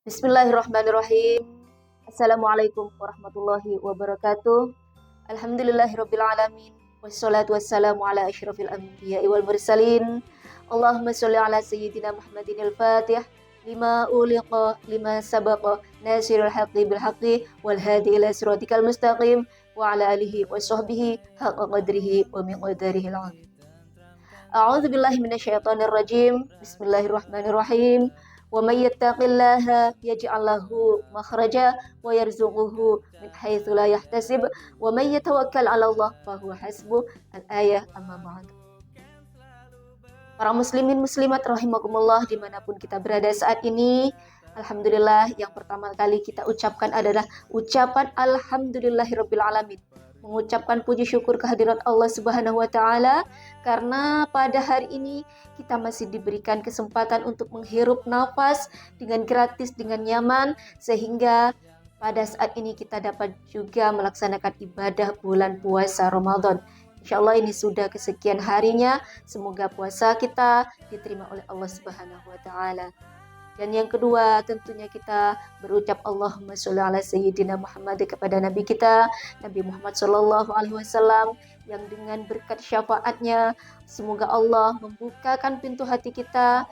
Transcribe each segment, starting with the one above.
Bismillahirrahmanirrahim. Assalamualaikum warahmatullahi wabarakatuh. Alhamdulillahirabbil alamin. Wassalatu wassalamu ala asyrafil anbiya'i wal mursalin. Allahumma sholli ala sayyidina Muhammadin al-Fatih lima uliqa lima sabaqa nasirul haqqi bil haqqi wal hadi ila siratikal mustaqim wa ala alihi wa sahbihi haqqa qadrihi wa miqdarihi al-'azim. A'udzu billahi minasyaitonir rajim. Bismillahirrahmanirrahim. Wa may yattaqillaha yaj'al lahu makhraja wa yarzuquhu min haitsu la yahtasib wa may yatawakkal 'ala Allah fa huwa hasbuh. Al-ayah amma ba'd. Para muslimin muslimat rahimakumullah dimanapun kita berada saat ini, alhamdulillah yang pertama kali kita ucapkan adalah ucapan alhamdulillahirabbil alamin. Mengucapkan puji syukur kehadirat Allah Subhanahu wa taala karena pada hari ini kita masih diberikan kesempatan untuk menghirup nafas dengan gratis, dengan nyaman, sehingga pada saat ini kita dapat juga melaksanakan ibadah bulan puasa Ramadan. Insya Allah ini sudah kesekian harinya, semoga puasa kita diterima oleh Allah Subhanahu wa taala. Dan yang kedua tentunya kita berucap Allahumma sholli ala sayyidina Muhammad kepada Nabi kita, Nabi Muhammad sallallahu alaihi wasallam, yang dengan berkat syafaatnya semoga Allah membukakan pintu hati kita,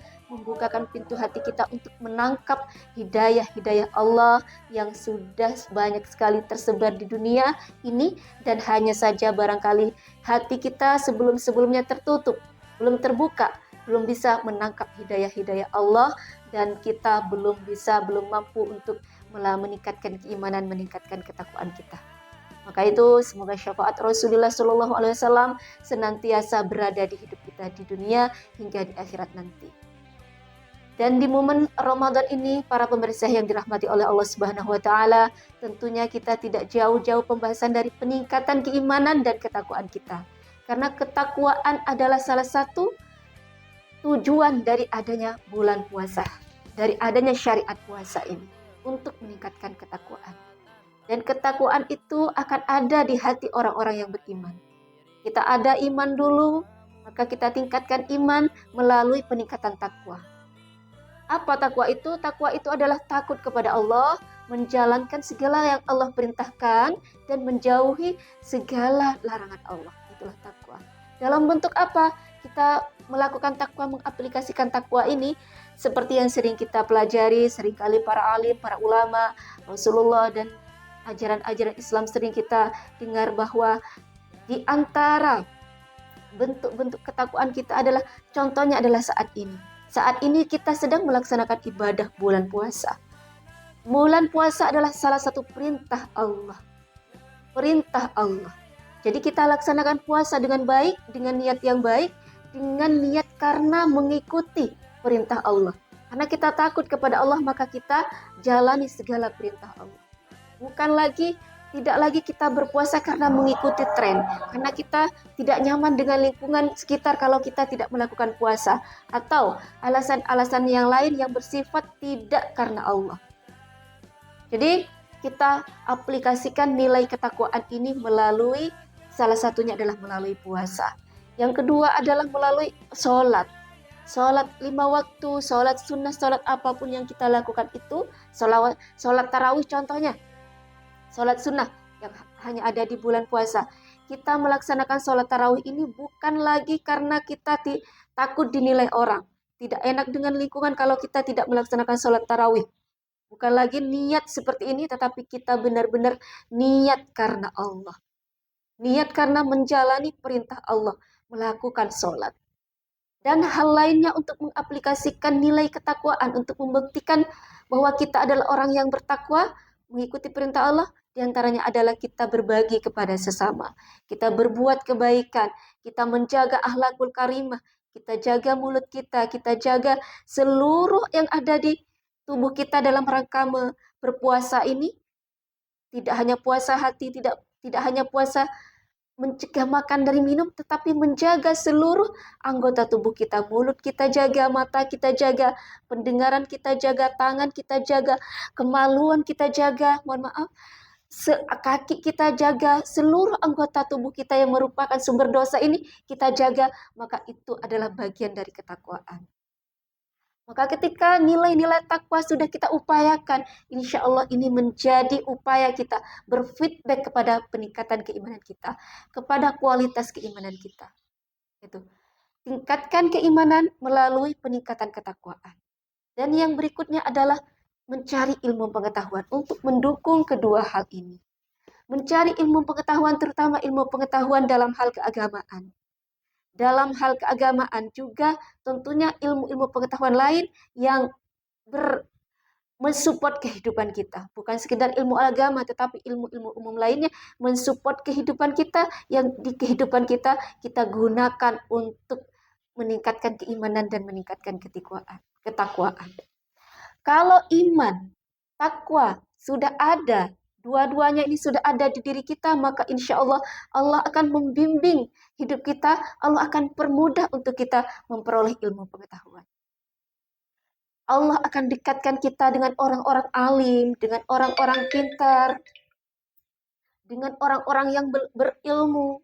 untuk menangkap hidayah-hidayah Allah yang sudah banyak sekali tersebar di dunia ini, dan hanya saja barangkali hati kita sebelum-sebelumnya tertutup, belum terbuka, belum bisa menangkap hidayah-hidayah Allah, dan kita belum mampu untuk meningkatkan keimanan, meningkatkan ketakwaan kita. Maka itu semoga syafaat Rasulullah Shallallahu Alaihi Wasallam senantiasa berada di hidup kita di dunia hingga di akhirat nanti. Dan di momen Ramadan ini, para pemirsa yang dirahmati oleh Allah Subhanahu wa taala, tentunya kita tidak jauh-jauh pembahasan dari peningkatan keimanan dan ketakwaan kita. Karena ketakwaan adalah salah satu tujuan dari adanya bulan puasa, dari adanya syariat puasa ini, untuk meningkatkan ketakwaan. Dan ketakwaan itu akan ada di hati orang-orang yang beriman. Kita ada iman dulu, maka kita tingkatkan iman melalui peningkatan takwa. Apa takwa itu? Takwa itu adalah takut kepada Allah, menjalankan segala yang Allah perintahkan, dan menjauhi segala larangan Allah. Itulah takwa. Dalam bentuk apa? Kita melakukan takwa, mengaplikasikan takwa ini seperti yang sering kita pelajari, seringkali para alim, para ulama, Rasulullah, dan ajaran-ajaran Islam sering kita dengar bahwa di antara bentuk-bentuk ketakwaan kita adalah, contohnya adalah saat ini. Saat ini kita sedang melaksanakan ibadah bulan puasa. Bulan puasa adalah salah satu perintah Allah. Perintah Allah. Jadi kita laksanakan puasa dengan baik, dengan niat yang baik, dengan niat karena mengikuti perintah Allah. Karena kita takut kepada Allah, maka kita jalani segala perintah Allah. Tidak lagi kita berpuasa karena mengikuti tren, karena kita tidak nyaman dengan lingkungan sekitar kalau kita tidak melakukan puasa, atau alasan-alasan yang lain yang bersifat tidak karena Allah. Jadi kita aplikasikan nilai ketakwaan ini melalui, salah satunya adalah melalui puasa. Yang kedua adalah melalui sholat 5 waktu, sholat sunnah, sholat apapun yang kita lakukan itu, sholat tarawih contohnya, sholat sunnah yang hanya ada di bulan puasa. Kita melaksanakan sholat tarawih ini bukan lagi karena kita takut dinilai orang, tidak enak dengan lingkungan kalau kita tidak melaksanakan sholat tarawih. Bukan lagi niat seperti ini, tetapi kita benar-benar niat karena Allah. Niat karena menjalani perintah Allah, melakukan sholat. Dan hal lainnya untuk mengaplikasikan nilai ketakwaan, untuk membuktikan bahwa kita adalah orang yang bertakwa, mengikuti perintah Allah, diantaranya adalah kita berbagi kepada sesama. Kita berbuat kebaikan, kita menjaga akhlakul karimah, kita jaga mulut kita jaga seluruh yang ada di tubuh kita dalam rangka berpuasa ini. Tidak hanya puasa hati, tidak hanya puasa mencegah makan dari minum, tetapi menjaga seluruh anggota tubuh kita. Mulut kita jaga, mata kita jaga, pendengaran kita jaga, tangan kita jaga, kemaluan kita jaga, kaki kita jaga, seluruh anggota tubuh kita yang merupakan sumber dosa ini kita jaga, maka itu adalah bagian dari ketakwaan. Maka ketika nilai-nilai takwa sudah kita upayakan, insya Allah ini menjadi upaya kita berfeedback kepada peningkatan keimanan kita, kepada kualitas keimanan kita. Itu. Tingkatkan keimanan melalui peningkatan ketakwaan. Dan yang berikutnya adalah mencari ilmu pengetahuan untuk mendukung kedua hal ini. Mencari ilmu pengetahuan, terutama ilmu pengetahuan dalam hal keagamaan. Dalam hal keagamaan juga tentunya ilmu-ilmu pengetahuan lain yang mensupport kehidupan kita. Bukan sekedar ilmu agama, tetapi ilmu-ilmu umum lainnya mensupport kehidupan kita, yang di kehidupan kita gunakan untuk meningkatkan keimanan dan meningkatkan ketakwaan. Kalau iman, takwa sudah ada, dua-duanya ini sudah ada di diri kita, maka insya Allah Allah akan membimbing hidup kita, Allah akan permudah untuk kita memperoleh ilmu pengetahuan. Allah akan dekatkan kita dengan orang-orang alim, dengan orang-orang pintar, dengan orang-orang yang berilmu.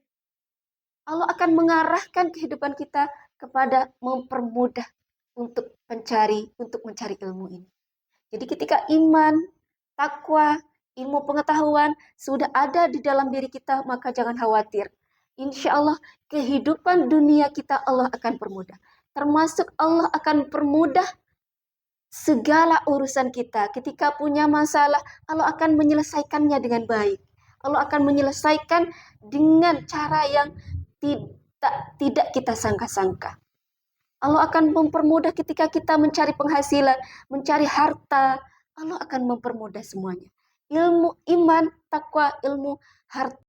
Allah akan mengarahkan kehidupan kita kepada mempermudah untuk mencari ilmu ini. Jadi ketika iman, takwa, ilmu pengetahuan sudah ada di dalam diri kita, maka jangan khawatir. Insya Allah kehidupan dunia kita Allah akan permudah. Termasuk Allah akan permudah segala urusan kita. Ketika punya masalah, Allah akan menyelesaikannya dengan baik. Allah akan menyelesaikan dengan cara yang tidak kita sangka-sangka. Allah akan mempermudah ketika kita mencari penghasilan, mencari harta. Allah akan mempermudah semuanya. Ilmu, iman, takwa, ilmu, harta.